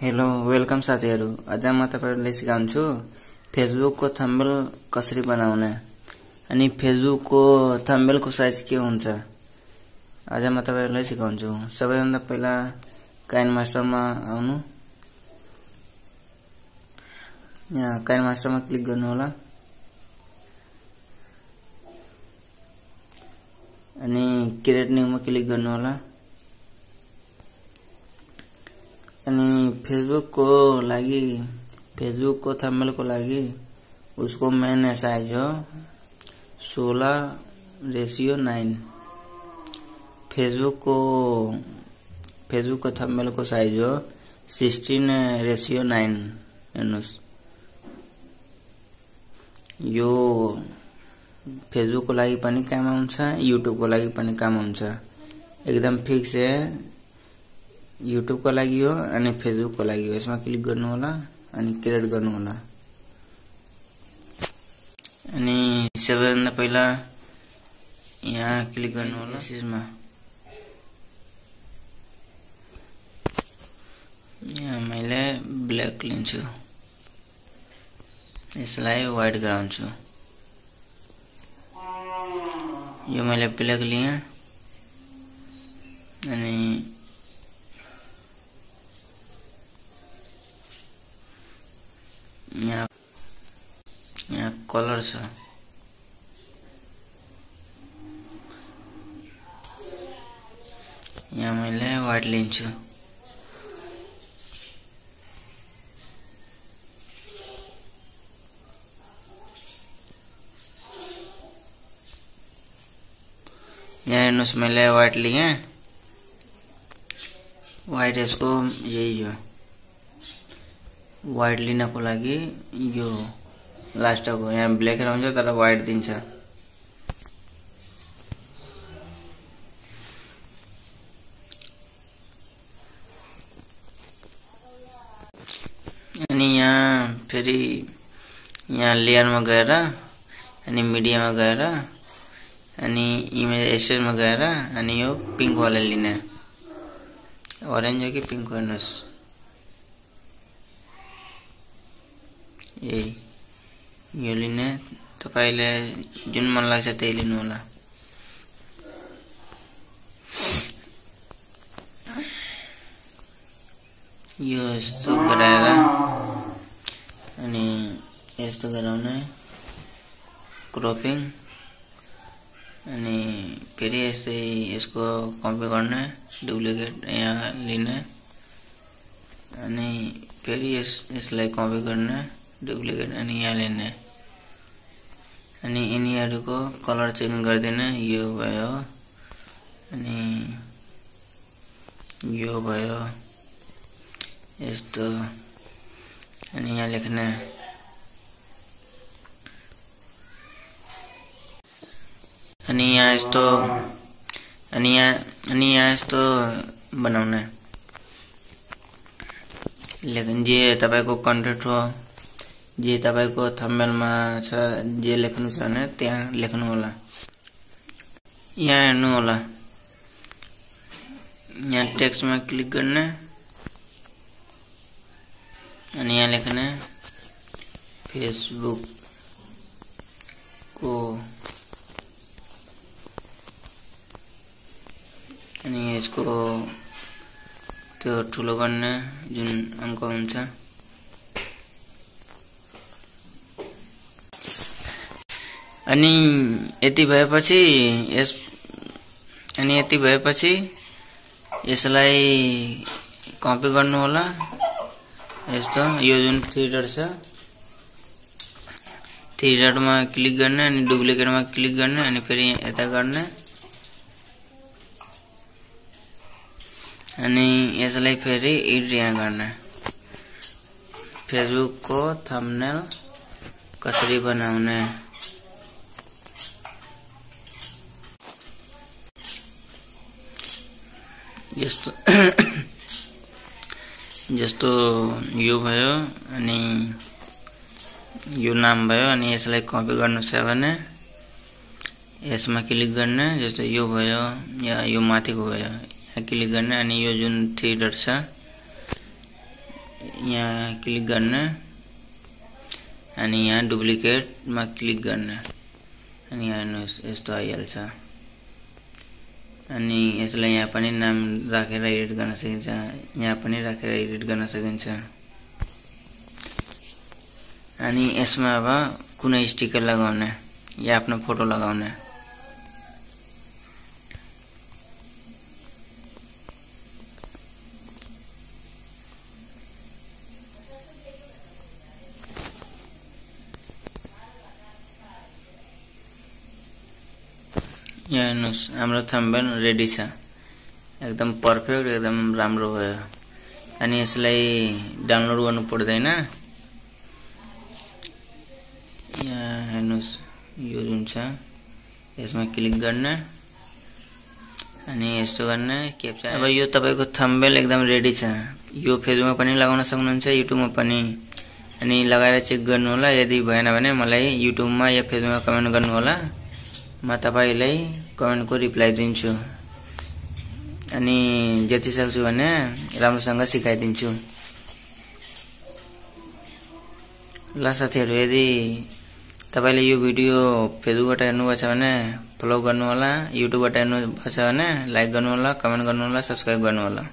Hello welcome साथीहरु। आज म तपाईहरुलाई सिकाउँछु फेसबुक को थम्बनेल कसरी बनाउने अनि फेसबुक को थम्बनेल को साइज के हुन्छ। आज म तपाईहरुलाई सिकाउँछु। सबैभन्दा पहिला काइनमास्टर मा आउनु। यहाँ काइनमास्टर मा क्लिक गर्नु होला अनि क्रिएट न्यू मा क्लिक गर्नु होला अनि फेसबुक को थंबनेल को लागि उसको मेन साइज हो 16:9। फेसबुक को थंबनेल को साइज हो 16:9। हेर्नुस्, यो फेसबुक को लागि पनि काम आउँछ, युट्युब को लागि पनि काम आउँछ। एकदम फिक्स है। युट्युब को लागि हो अनि फेसबुक को लागि हो। यसमा क्लिक गर्नु होला अनि क्रिएट गर्नु होला अनि सबैभन्दा पहिला यहाँ क्लिक गर्नु होला। यसमा यहाँ मैले ब्ल्याक लिन्छु, यसलाई व्हाइट गराउँछु। यो मैले ब्ल्याक लिए अनि यहाँ कलर छ। यहाँ मैले व्हाइट लिन्छु। यहाँ हेर्नुस्, मैले व्हाइट लिए। व्हाइट यसको यही हो। व्हाइट लिनको लागि यो लास्टको यहाँ ब्ल्याक रहन्छ तर व्हाइट दिन्छ। अनि यहाँ फेरि यहाँ लेयर मा गएर अनि मीडिया मा गएर अनि इमेज एसेट मा गएर अनि यो पिंक वाला लिने। ऑरेंज हो कि पिंक हेर्नुस्, यही यो लिने। तपाईले जुन मन लाग्छ त्यही लिनु होला। यो यस्तो गराएर अनि यस्तो गराउने क्रॉपिंग अनि फेरि यसै यसको कपी गर्ने, डुप्लिकेट यहाँ लिने अनि फेरि यसलाई कपी गर्ने, डुप्लिकेट अनि यहाँ लेने अनि यिनीहरुको कलर चेन्ज गर्दिने। यो भयो अनि यो भयो यस्तो अनि यहाँ लेख्ने अनि यहाँ यस्तो अनि यहाँ यस्तो बनाउने। लेकिन जे तपाईको कन्टेन्ट हो, जे तपाईको थम्बनेल मा छ, जे लेख्नु छ भने त्यहाँ लेख्नु होला। यहाँ हेर्नु होला, यहाँ टेक्स्ट मा क्लिक गर्ने अनि यहाँ लेख्ने फेसबुक को अनि यसको त्यो ठुलो गर्ने जुन अंक हुन्छ। अनि यति भएपछि यसलाई कपी गर्नु होला। यस्तो यो जुन थ्री डट छ, थ्री डट मा क्लिक गर्ने अनि डुप्लिकेट मा क्लिक गर्ने अनि फेरि यता गर्ने अनि यसलाई फेरि एडिट यहाँ गर्ने। फेसबुक को थम्बनेल कसरी बनाउने। जस्तो यो भयो अनि यो नाम भयो अनि यसलाई कपी गर्नु छ भने यसमा क्लिक गर्ने। जस्तो यो भयो या यो माथिको भयो, यहाँ क्लिक गर्ने अनि यो जुन थ्री डट छ यहाँ क्लिक गर्ने अनि यहाँ डुप्लिकेटमा क्लिक गर्ने अनि यहाँ हेर्नुस् यस्तो आइहाल्छ। अनि यसलाई यहाँ पनि नाम राखेर एडिट गर्न सकिन्छ, यहाँ पनि राखेर एडिट गर्न सकिन्छ। अनि यसमा अब कुनै स्टिकर लगाउने या आफ्नो फोटो लगाउने। यहाँ हेर्नुस् हाम्रो थम्बनेल रेडी छ, एकदम पर्फेक्ट, एकदम राम्रो भयो। अनि यसलाई डाउनलोड गर्नु पर्दैन। यहाँ हेर्नुस् यो जुन छ यसमा क्लिक गर्ने अनि यस्तो गर्ने क्याप्चा। अब यो तपाईको थम्बनेल एकदम रेडी छ। यो फेसबुकमा पनि लगाउन सक्नुहुन्छ, युट्युबमा पनि। अनि लगाएर चेक गर्नु होला, यदि भएन भने मलाई युट्युबमा या फेसबुकमा कमेन्ट गर्नु होला, म तपाईलाई कमेन्टको रिप्लाई दिन्छु। अनि जति सक्छु भने राम्रोसँग सिकाइदिन्छु। ल साथीहरु, यदि तपाईले यो भिडियो फेसबुकबाट हेर्नुभएको छ भने फलो गर्नु होला, युट्युबबाट हेर्नुभएको छ भने लाइक गर्नु होला, कमेन्ट गर्नु होला, सब्स्क्राइब गर्नु होला।